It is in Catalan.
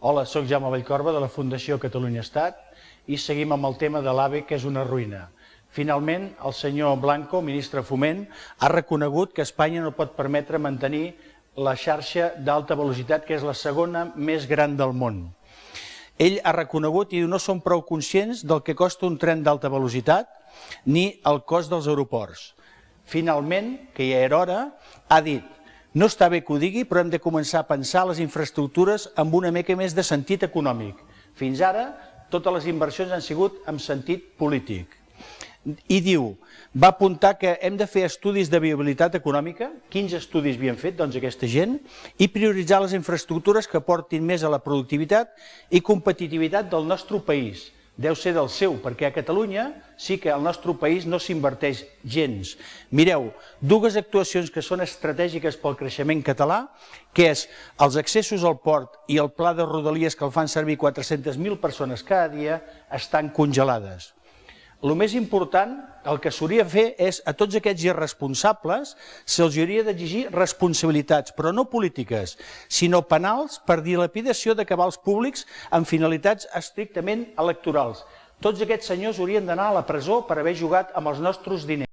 Hola, soc Jaume Vallcorba de la Fundació Catalunya Estat i seguim amb el tema de l'AVE, que és una ruïna. Finalment, el senyor Blanco, ministre de Foment, ha reconegut que Espanya no pot permetre mantenir la xarxa d'alta velocitat, que és la segona més gran del món. Ell ha reconegut i diu no som prou conscients del que costa un tren d'alta velocitat ni el cost dels aeroports. Finalment, que ja era hora, ha dit no està bé que ho digui, però hem de començar a pensar les infraestructures amb una mica més de sentit econòmic. Fins ara, totes les inversions han sigut amb sentit polític. I diu, va apuntar que hem de fer estudis de viabilitat econòmica, quins estudis havien fet doncs aquesta gent, i prioritzar les infraestructures que portin més a la productivitat i competitivitat del nostre país. Deu ser del seu, perquè a Catalunya sí que al nostre país no s'inverteix gens. Mireu, dues actuacions que són estratègiques pel creixement català, que és els accessos al port i el pla de Rodalies que el fan servir 400.000 persones cada dia, estan congelades. El més important, el que s'hauria de fer és a tots aquests irresponsables se'ls hauria d'exigir responsabilitats, però no polítiques, sinó penals per dilapidació de cabals públics amb finalitats estrictament electorals. Tots aquests senyors haurien d'anar a la presó per haver jugat amb els nostres diners.